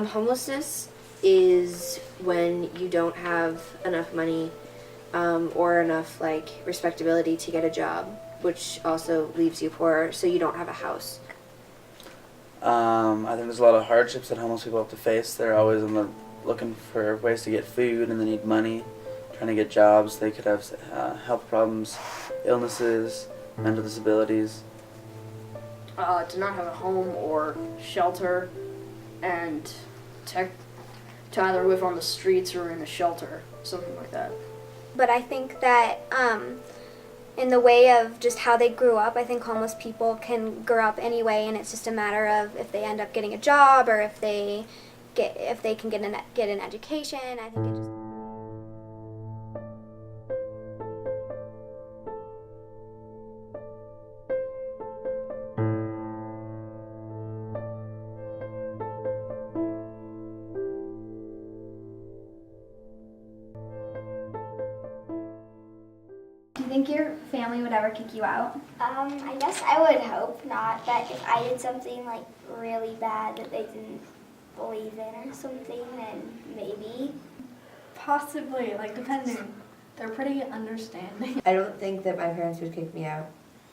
Homelessness is when you don't have enough money or enough like respectability to get a job, which also leaves you poor, so you don't have a house. I think there's a lot of hardships that homeless people have to face. They're always looking for ways to get food, and they need money, trying to get jobs. They could have health problems, illnesses, mental disabilities. To not have a home or shelter, and to either live on the streets or in a shelter, something like that. But I think that in the way of just how they grew up, I think homeless people can grow up anyway, and it's just a matter of if they end up getting a job or if they can get an education. I think it just. Do you think your family would ever kick you out? I guess I would hope not, but if I did something like really bad that they didn't believe in or something, then maybe. Possibly, like depending. They're pretty understanding. I don't think that my parents would kick me out,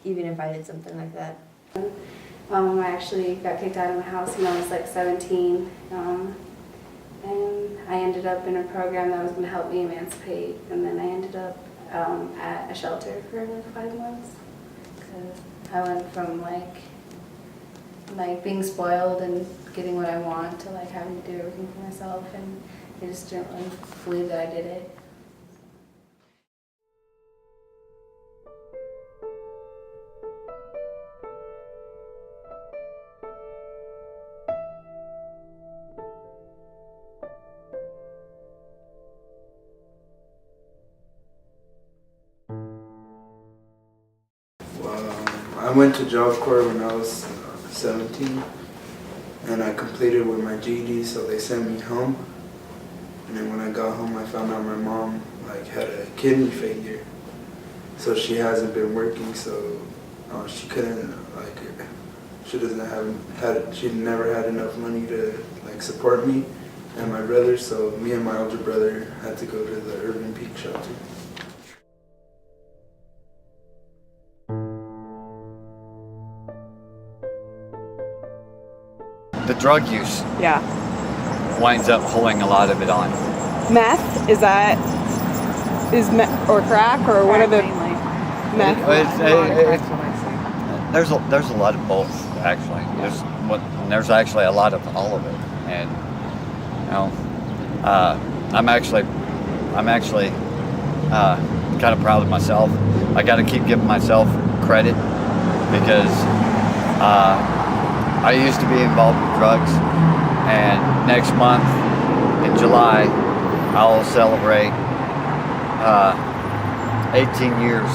even if I did something like that. I actually got kicked out of my house when I was like 17, and I ended up in a program that was going to help me emancipate, and then I ended up at a shelter for like 5 months, because I went from like being spoiled and getting what I want to like having to do everything for myself, and I just didn't really believe that I did it. I went to Job Corps when I was 17, and I completed with my GED, so they sent me home. And then when I got home, I found out my mom had a kidney failure, so she hasn't been working. So she couldn't she never had enough money to support me and my brother. So me and my older brother had to go to the Urban Peak shelter. The drug use winds up pulling a lot of it on. Meth, or crack, or one of the meth? There's a lot of both, actually. There's actually a lot of all of it, and I'm actually kind of proud of myself. I got to keep giving myself credit because I used to be involved with drugs, and next month in July I'll celebrate 18 years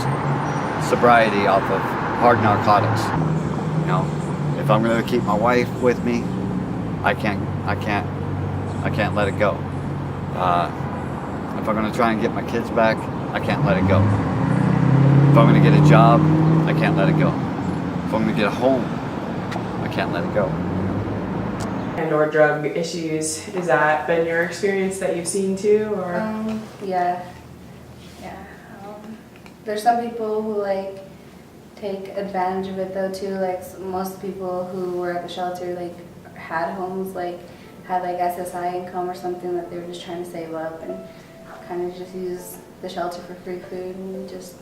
sobriety off of hard narcotics. If I'm going to keep my wife with me, I can't let it go. If I'm going to try and get my kids back, I can't let it go. If I'm going to get a job, I can't let it go. If I'm going to get a home, I can't let it go. And or drug issues, is that been your experience that you've seen too, or? Yeah. There's some people who take advantage of it though too. Most people who were at the shelter had homes, had SSI income or something that they were just trying to save up, and kind of just use the shelter for free food and just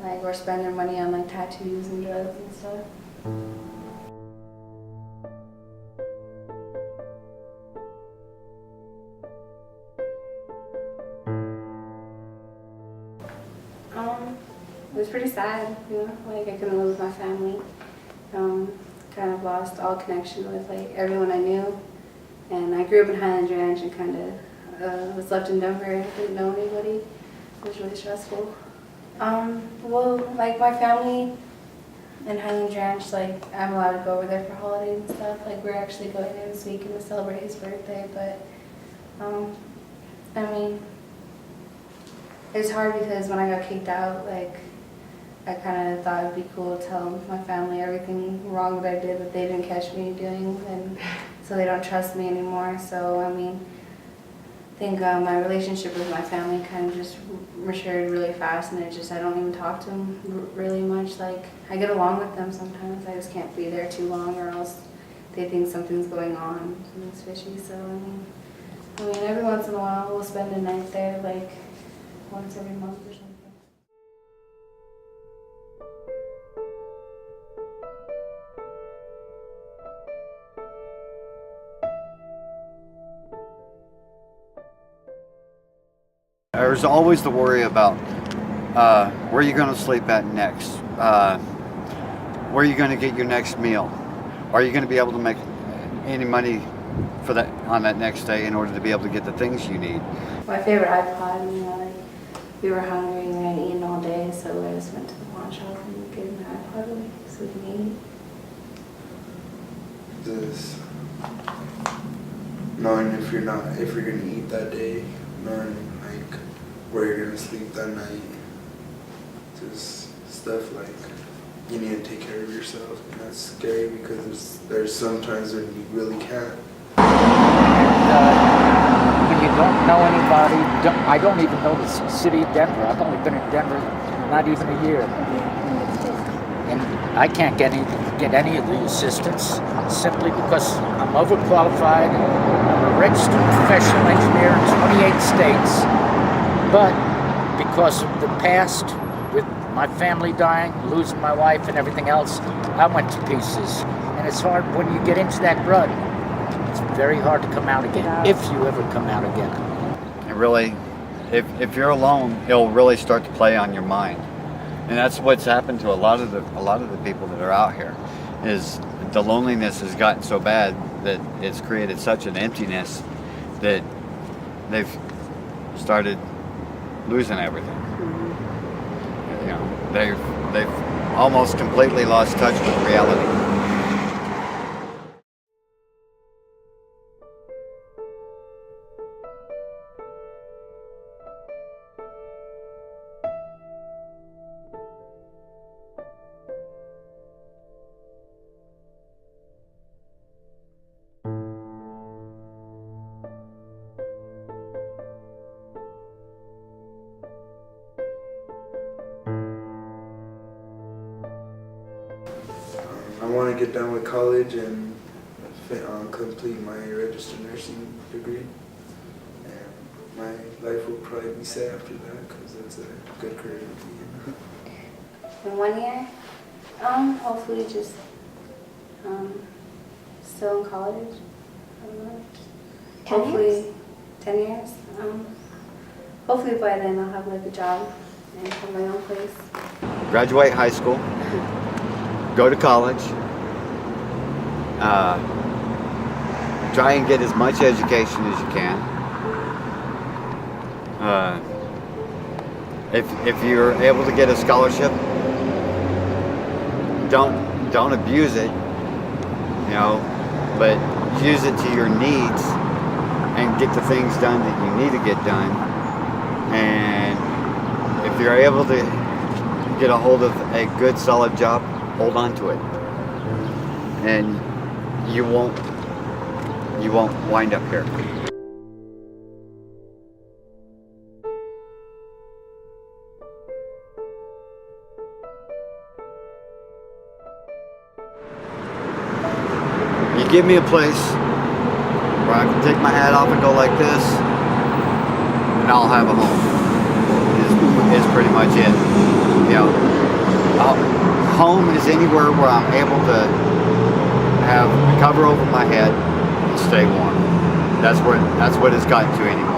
or spend their money on tattoos and drugs and stuff. It was pretty sad, I couldn't live with my family. Kind of lost all connection with everyone I knew, and I grew up in Highlands Ranch and kind of was left in Denver and didn't know anybody. It was really stressful. My family in Highlands Ranch, I'm allowed to go over there for holidays and stuff. We're actually going in this weekend to celebrate his birthday, but it's hard because when I got kicked out, I kind of thought it'd be cool to tell my family everything wrong that I did that they didn't catch me doing, and so they don't trust me anymore. So I mean, I think my relationship with my family kind of just matured really fast, and I don't even talk to them really much. Like, I get along with them sometimes, I just can't be there too long, or else they think something's going on, something's fishy. So I mean, every once in a while we'll spend a night there, like once every month or something. There's always the worry about where you're going to sleep at next, where you're going to get your next meal. Are you going to be able to make any money for that on that next day in order to be able to get the things you need? My favorite iPod, you know, like we were hungry and we hadn't eaten all day, so I just went to the pawn shop and gave him the iPod away so we can eat. Just knowing if you're gonna eat that day, knowing like where you're gonna sleep that night, just stuff like you need to take care of yourself, and that's scary because there's sometimes when you really can't. When you don't know anybody, I don't even know the city of Denver. I've only been in Denver not even a year. And I can't get any of the assistance simply because I'm overqualified. I'm a registered professional engineer in 28 states. But because of the past, with my family dying, losing my wife and everything else, I went to pieces. And it's hard when you get into that rut. It's very hard to come out again, if you ever come out again. It really, if you're alone, it'll really start to play on your mind. And that's what's happened to a lot of the people that are out here, is the loneliness has gotten so bad that it's created such an emptiness that they've started losing everything. You know, they've almost completely lost touch with reality. I want to get done with college and complete my registered nursing degree. And my life will probably be set after that because it's a good career to be in. In 1 year, hopefully just still in college. I don't know. 10 Hopefully years? 10 years. Hopefully by then I'll have like a job and have my own place. Graduate high school, go to college, try and get as much education as you can. If you're able to get a scholarship, don't abuse it, you know, but use it to your needs and get the things done that you need to get done. And if you're able to get a hold of a good solid job, hold on to it, and you won't wind up here. You give me a place where I can take my hat off and go like this, and I'll have a home. Is pretty much it. You know, home is anywhere where I'm able to have a cover over my head and stay warm. That's what it's gotten to anymore.